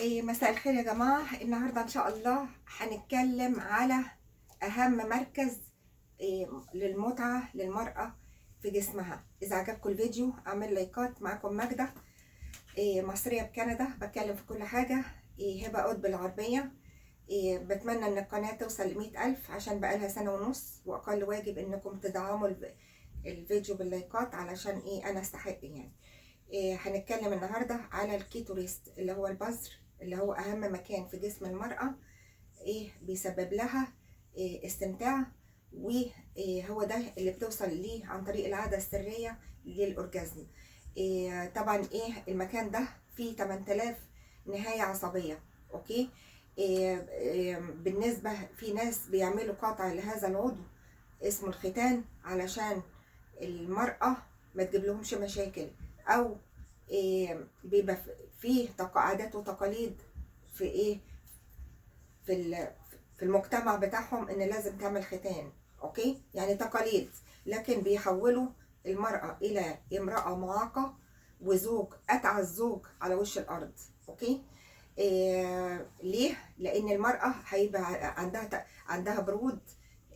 مساء الخير يا جماعة. النهاردة إن شاء الله هنتكلم على أهم مركز للمتعة للمرأة في جسمها. إذا عجبكم الفيديو اعمل لايكات. معاكم ماجدة، مصرية بكندا، بتكلم في كل حاجة. هبة قطب بالعربية. بتمنى إن القناة توصل ل100,000 عشان بقالها سنة ونص، وأقل واجب إنكم تدعموا الفيديو باللايكات علشان أنا أستحق يعني. هنتكلم النهاردة على الكيتوريست اللي هو البذر، اللي هو أهم مكان في جسم المرأة، بيسبب لها استمتاع، وهو ده اللي بتوصل ليه عن طريق العادة السرية للأورجازم. طبعا المكان ده فيه 8000 نهاية عصبية. اوكي. بالنسبة في ناس بيعملوا قطع لهذا العضو اسمه الختان علشان المرأة ما تجيب لهمش مشاكل، او بيبقى فيه عادات وتقاليد في في المجتمع بتاعهم ان لازم تعمل ختان. اوكي، يعني تقاليد، لكن بيحولوا المرأة الى امرأة معاقة وزوج اتعس زوج على وش الارض. اوكي. ليه؟ لان المرأة هيبقى عندها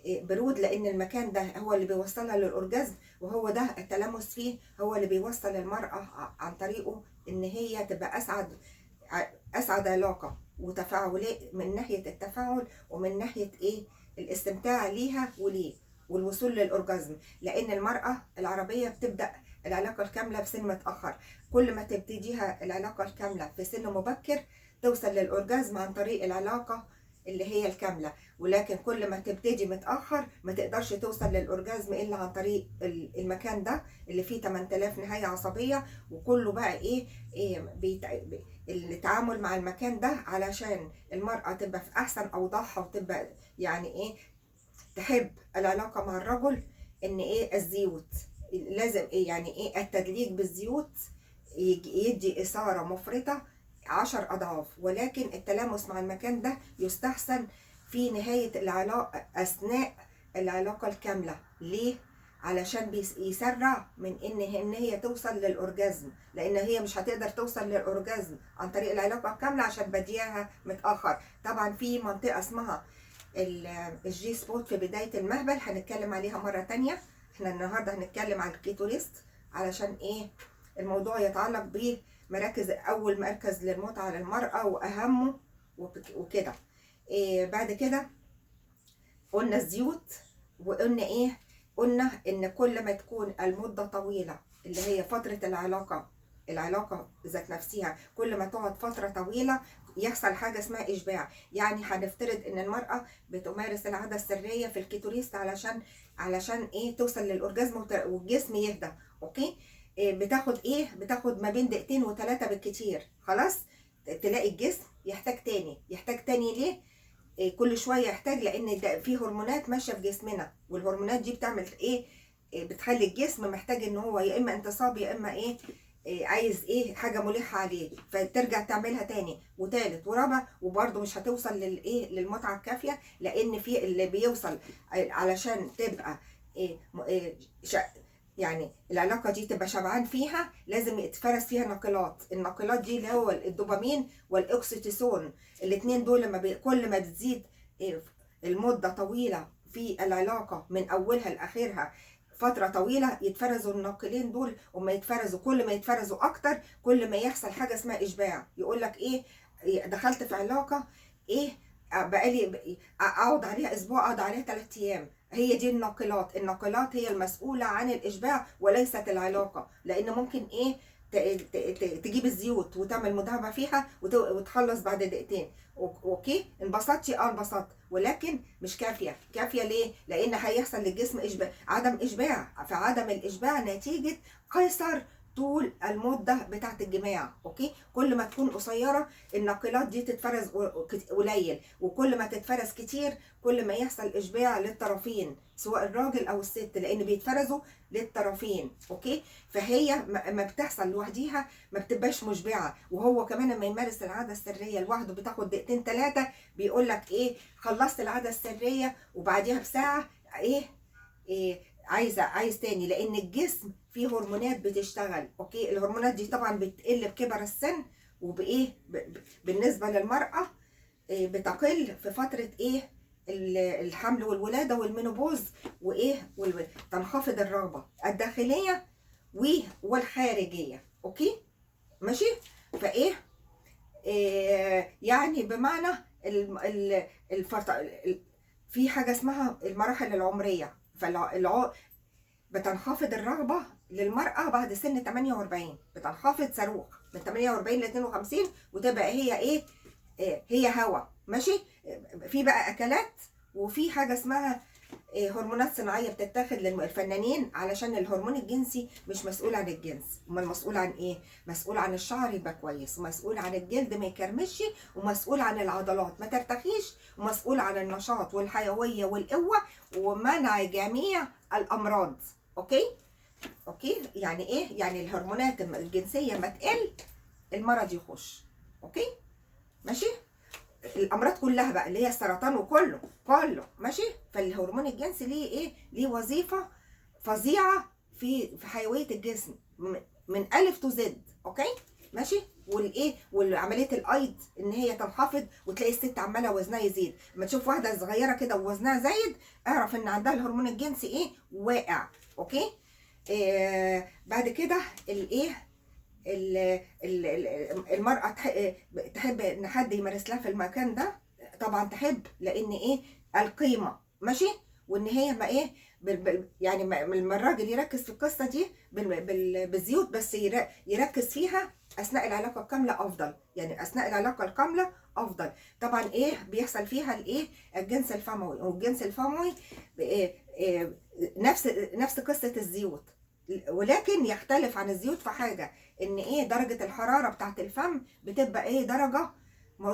برود، لان المكان ده هو اللي بيوصلها للاورجازم، وهو ده التلامس فيه هو اللي بيوصل المرأة عن طريقه ان هي تبقى اسعد علاقة وتفاعلية، من ناحية التفاعل ومن ناحية الاستمتاع ليها وليه والوصول للاورجازم. لان المرأة العربية بتبدأ العلاقة الكاملة في سن متأخر. كل ما تبتديها العلاقة الكاملة في سن مبكر توصل للاورجازم عن طريق العلاقة اللي هي الكاملة، ولكن كل ما تبتدي متأخر ما تقدرش توصل للأورجازم إلا عن طريق المكان ده اللي فيه 8000 نهاية عصبية. وكله بقى التعامل مع المكان ده علشان المرأة تبقى في أحسن أوضاعها، وتبقى يعني تحب العلاقة مع الرجل. إن الزيوت لازم يعني التدليك بالزيوت يدي إثارة مفرطة 10 أضعاف، ولكن التلامس مع المكان ده يستحسن في نهاية العلاقة أثناء العلاقة الكاملة. ليه؟ علشان يسرع من إن هي توصل للأورجازم، لأن هي مش هتقدر توصل للأورجازم عن طريق العلاقة الكاملة عشان بديها متأخر. طبعا في منطقة اسمها الجي سبوت في بداية المهبل، هنتكلم عليها مرة تانية. احنا النهاردة هنتكلم على الكيتوريست علشان الموضوع يتعلق بمراكز، أول مركز للمتعة للمرأة وأهمه وكده. بعد كده قلنا الزيوت، وقلنا قلنا ان كل ما تكون المدة طويلة اللي هي فترة العلاقة ذات نفسها، كل ما تقعد فترة طويلة يحصل حاجة اسمها إشباع. يعني هنفترض ان المرأة بتمارس العادة السرية في الكيتوريست علشان توصل للأورجازم والجسم يهدى. اوكي. بتاخد ما بين دقيقتين وثلاثة بالكتير، خلاص تلاقي الجسم يحتاج تاني. ليه؟ كل شويه يحتاج، لان ده في هرمونات ماشيه في جسمنا، والهرمونات دي بتعمل بتخلي الجسم محتاج ان هو يا اما انتصاب يا اما عايز حاجه ملحه عليه، فترجع تعملها تاني وتالت ورابع، وبرده مش هتوصل للمتعه الكافيه. لان في اللي بيوصل علشان تبقى يعني العلاقة دي تبقى شبعان فيها، لازم يتفرز فيها الناقلات دي اللي هو الدوبامين والاكسيتوسين. الاتنين دول كل ما بتزيد المدة طويلة في العلاقة من أولها لآخرها فترة طويلة، يتفرزوا الناقلين دول. وما يتفرزوا كل ما يتفرزوا أكتر كل ما يحصل حاجة اسمها إشباع. يقولك دخلت في علاقة بقالي اقعد عليها اسبوع، اقعد عليها 3 ايام. هي دي الناقلات هي المسؤولة عن الاشباع وليست العلاقة. لان ممكن تجيب الزيوت وتعمل مداهمة فيها وتخلص بعد دقيقتين. اوكي، انبسطتي انبسطت، ولكن مش كافية. ليه؟ لان هيحصل للجسم عدم اشباع. فعدم الاشباع نتيجة قيصر طول المدة بتاعت الجماع. اوكي، كل ما تكون قصيرة الناقلات دي تتفرز قليل، وكل ما تتفرز كتير كل ما يحصل اشباع للطرفين، سواء الراجل او الست، لان بيتفرزوا للطرفين. اوكي، فهي ما بتحصل لوحديها ما بتبقاش مشبعة. وهو كمان لما يمارس العادة السرية لوحده بتاخد دقيقتين 3، بيقول لك خلصت العادة السرية وبعديها بساعة عايز تاني، لان الجسم فيه هرمونات بتشتغل. اوكي، الهرمونات دي طبعا بتقل بكبر السن، وبايه بالنسبه للمراه بتقل في فتره ايه الحمل والولاده والمينوبوز، وايه تنخفض الرغبه الداخليه والخارجيه. اوكي ماشي. فايه يعني بمعنى في حاجه اسمها المراحل العمريه، بتنخفض الرغبه للمراه بعد سن 48، بتنخفض صاروخ من 48 ل 52، وتبقى هي ايه هي هوا ماشي. في بقى اكلات، وفي حاجه اسمها هرمونات صناعيه بتتاخد للفنانين، علشان الهرمون الجنسي مش مسؤول عن الجنس، امال مسؤول عن ايه؟ مسؤول عن الشعر يبقى كويس، ومسؤول عن الجلد ما يكرمش، ومسؤول عن العضلات ما ترتخيش، ومسؤول عن النشاط والحيويه والقوه، ومنع جميع الامراض. اوكي يعني ايه؟ يعني الهرمونات الجنسيه ما تقل المرض يخش. اوكي ماشي. الامراض كلها بقى اللي هي السرطان وكله ماشي. فالهرمون الجنسي ليه ايه؟ ليه وظيفه فظيعه في حيويه الجسم من الف تو زد. اوكي ماشي. والايه والعمليه الايض ان هي تنخفض، وتلاقي الست عماله وزنها يزيد. لما تشوف واحده صغيره كده ووزنها زايد، اعرف ان عندها الهرمون الجنسي ايه واقع. اوكي بعد كده الايه المرأة تحب ان حد يمارس لها في المكان ده، طبعا تحب، لان ايه القيمة ماشي. وان هي ما ايه يعني لما الراجل يركز في القصة دي بالزيوت بس، يركز فيها اثناء العلاقة الكاملة افضل، يعني اثناء العلاقة الكاملة افضل. طبعا ايه بيحصل فيها الايه الجنس الفموي، والجنس الفموي نفس قصة الزيوت، ولكن يختلف عن الزيوت في حاجه، ان ايه درجه الحراره بتاعت الفم بتبقى ايه درجه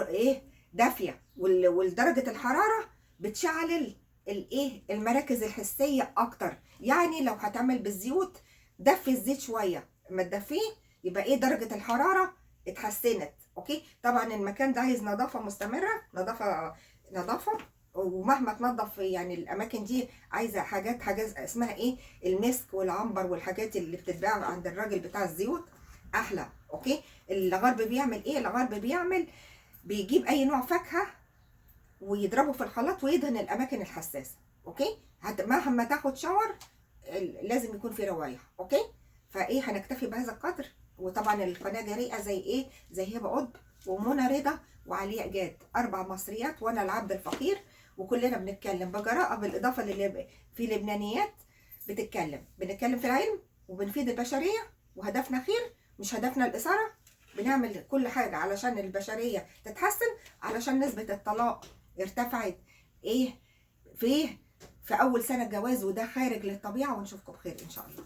ايه دافيه، والدرجه الحراره بتشعل الايه المراكز الحسيه اكتر. يعني لو هتعمل بالزيوت دفي الزيت شويه، اما تدفيه يبقى ايه درجه الحراره اتحسنت. اوكي طبعا المكان ده عايز نظافه مستمره، نظافه ومهما تنظف، يعني الاماكن دي عايزه حاجات اسمها ايه المسك والعنبر والحاجات اللي بتتباع عند الراجل بتاع الزيوت احلى. اوكي الغرب بيعمل ايه؟ الغرب بيجيب اي نوع فاكهه ويضربه في الخلاط ويدهن الاماكن الحساسه. اوكي مهما تاخد شاور لازم يكون في روايح. اوكي فايه هنكتفي بهذا القدر. وطبعا القناه جريئه زي ايه؟ زي هبه قطب ومنى رضا وعلياء جاد، 4 مصريات وانا العبد الفقير، وكلنا بنتكلم بجراءه، بالاضافه اللي في لبنانيات بنتكلم في العلم وبنفيد البشريه، وهدفنا خير مش هدفنا الاثاره. بنعمل كل حاجه علشان البشريه تتحسن، علشان نسبه الطلاق ارتفعت ايه في اول سنه جواز، وده خارج للطبيعه. ونشوفكم بخير ان شاء الله.